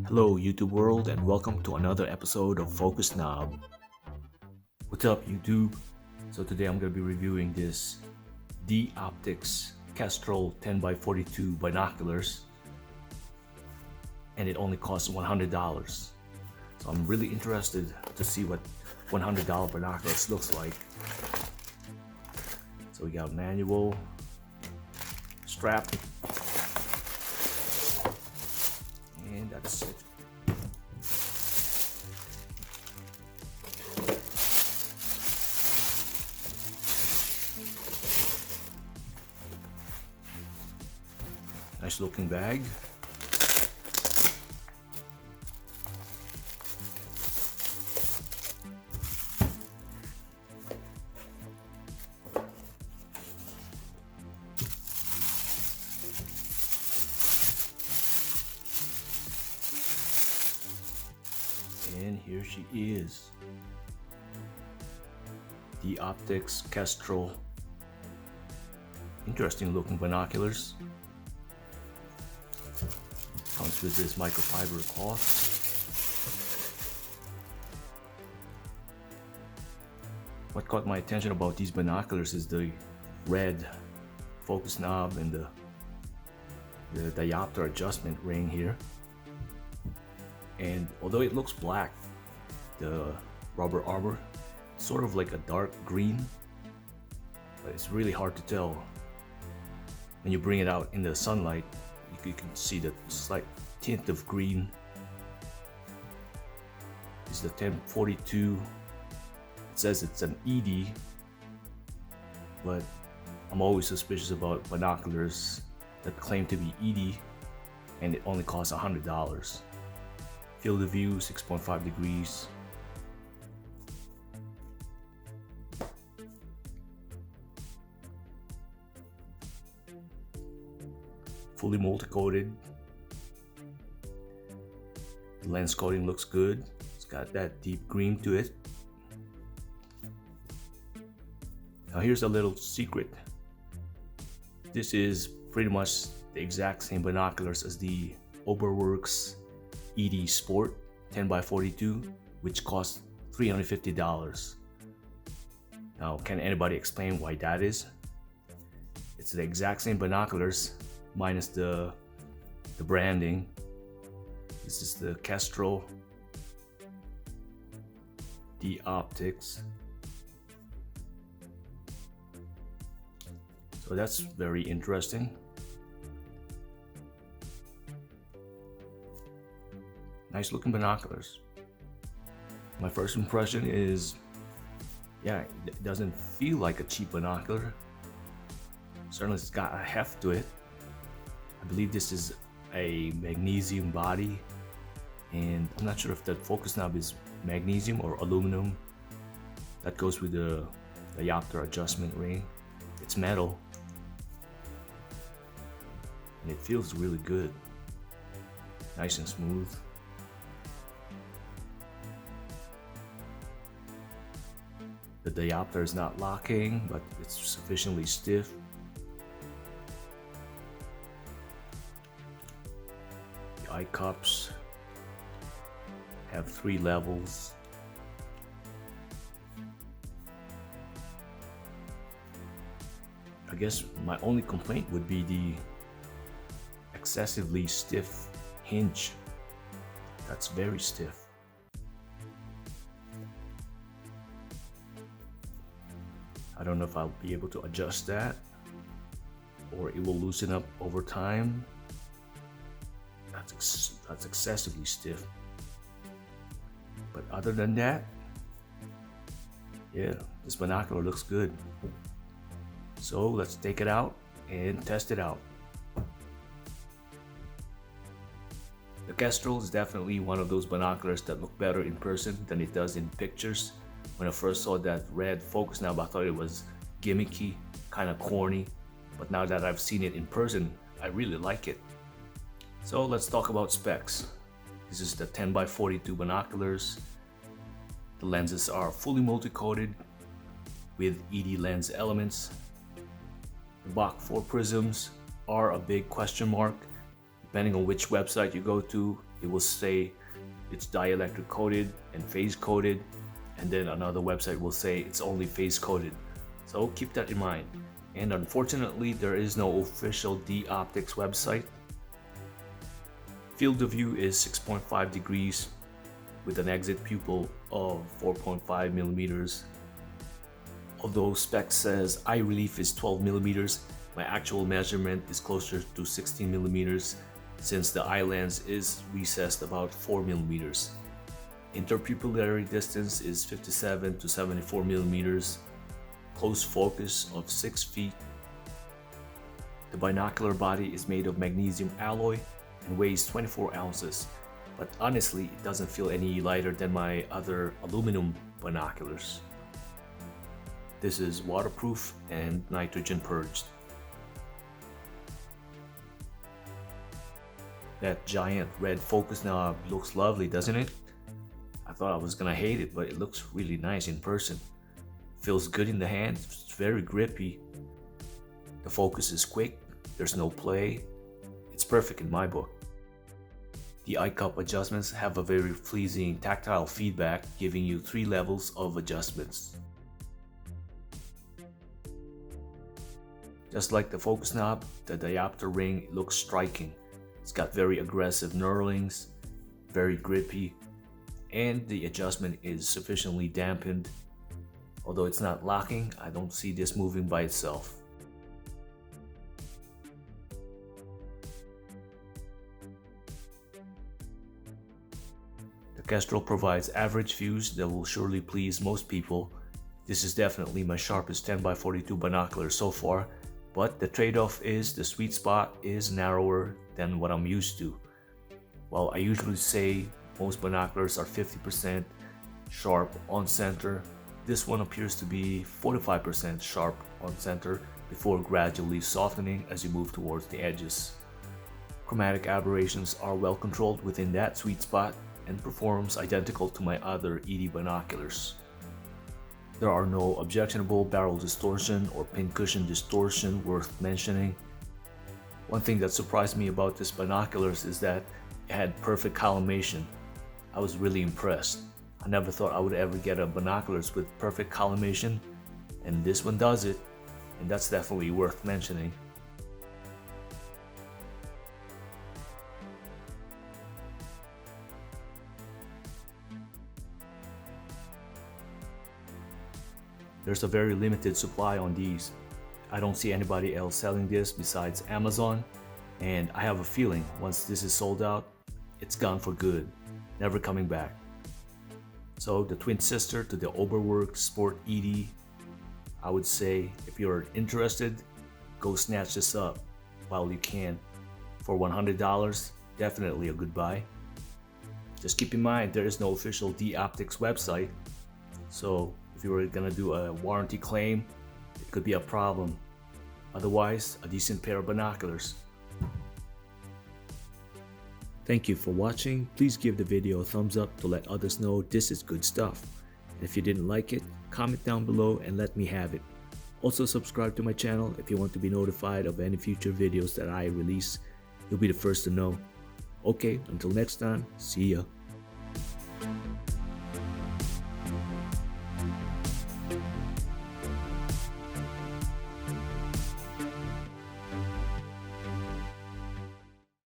Hello YouTube world and welcome to another episode of Focus Knob. What's up YouTube? So today I'm going to be reviewing this D-Optics Kestrel 10x42 binoculars, and it only costs $100. So I'm really interested to see what $100 binoculars looks like. So we got manual, strap, and that's it. Nice looking bag. And here she is. The Optics Kestrel. Interesting looking binoculars. Comes with this microfiber cloth. What caught my attention about these binoculars is the red focus knob and the diopter adjustment ring here. And although it looks black, the rubber armor, it's sort of like a dark green, but it's really hard to tell. When you bring it out in the sunlight, you can see the slight tint of green. This is the 1042. It says it's an ED, but I'm always suspicious about binoculars that claim to be ED and it only costs $100. Field of view 6.5 degrees. Fully multi-coated. The lens coating looks good. It's got that deep green to it. Now here's a little secret. This is pretty much the exact same binoculars as the Oberwerk ED Sport 10x42, which costs $350. Now, can anybody explain why that is? It's the exact same binoculars minus the branding. This is the Kestrel D-Optics. So that's very interesting. Nice looking binoculars. My first impression is, yeah, it doesn't feel like a cheap binocular. Certainly it's got a heft to it. I believe this is a magnesium body, and I'm not sure if that focus knob is magnesium or aluminum. That goes with the diopter adjustment ring. It's metal, and it feels really good. Nice and smooth. The diopter is not locking, but it's sufficiently stiff. The eye cups have 3 levels. I guess my only complaint would be the excessively stiff hinge. That's very stiff. I don't know if I'll be able to adjust that, or it will loosen up over time. That's excessively stiff. But other than that, yeah, this binocular looks good. So let's take it out and test it out. The Kestrel is definitely one of those binoculars that look better in person than it does in pictures. When I first saw that red focus knob, I thought it was gimmicky, kind of corny, but now that I've seen it in person, I really like it. So let's talk about specs. This is the 10x42 binoculars. The lenses are fully multi-coated with ED lens elements. The Bach 4 prisms are a big question mark. Depending on which website you go to, it will say it's dielectric coated and phase coated, and then another website will say it's only phase coated. So keep that in mind. And unfortunately, there is no official D Optics website. Field of view is 6.5 degrees with an exit pupil of 4.5 millimeters. Although spec says eye relief is 12 millimeters, my actual measurement is closer to 16 millimeters since the eye lens is recessed about 4 millimeters. Interpupillary distance is 57 to 74 millimeters. Close focus of 6 feet. The binocular body is made of magnesium alloy and weighs 24 ounces, but honestly it doesn't feel any lighter than my other aluminum binoculars. This is waterproof and nitrogen purged. That giant red focus knob looks lovely, doesn't it? I thought I was gonna hate it, but it looks really nice in person. Feels good in the hand, it's very grippy. The focus is quick, there's no play. It's perfect in my book. The eye cup adjustments have a very pleasing tactile feedback, giving you 3 levels of adjustments. Just like the focus knob, the diopter ring looks striking. It's got very aggressive knurlings, very grippy, and the adjustment is sufficiently dampened. Although it's not locking, I don't see this moving by itself. The Kestrel provides average views that will surely please most people. This is definitely my sharpest 10x42 binocular so far, but the trade-off is the sweet spot is narrower than what I'm used to. While I usually say most binoculars are 50% sharp on center, this one appears to be 45% sharp on center before gradually softening as you move towards the edges. Chromatic aberrations are well controlled within that sweet spot and performs identical to my other ED binoculars. There are no objectionable barrel distortion or pincushion distortion worth mentioning. One thing that surprised me about this binoculars is that it had perfect collimation. I was really impressed. I never thought I would ever get a binoculars with perfect collimation, and this one does it, and that's definitely worth mentioning. There's a very limited supply on these. I don't see anybody else selling this besides Amazon, and I have a feeling once this is sold out, it's gone for good, never coming back. So the twin sister to the Oberwerk Sport ED, I would say if you're interested, go snatch this up while you can. For $100, definitely a good buy. Just keep in mind there is no official D Optics website, so if you were gonna do a warranty claim, it could be a problem. Otherwise, a decent pair of binoculars. Thank you for watching. Please give the video a thumbs up to let others know this is good stuff. And if you didn't like it, comment down below and let me have it. Also subscribe to my channel if you want to be notified of any future videos that I release. You'll be the first to know. Okay, until next time, see ya.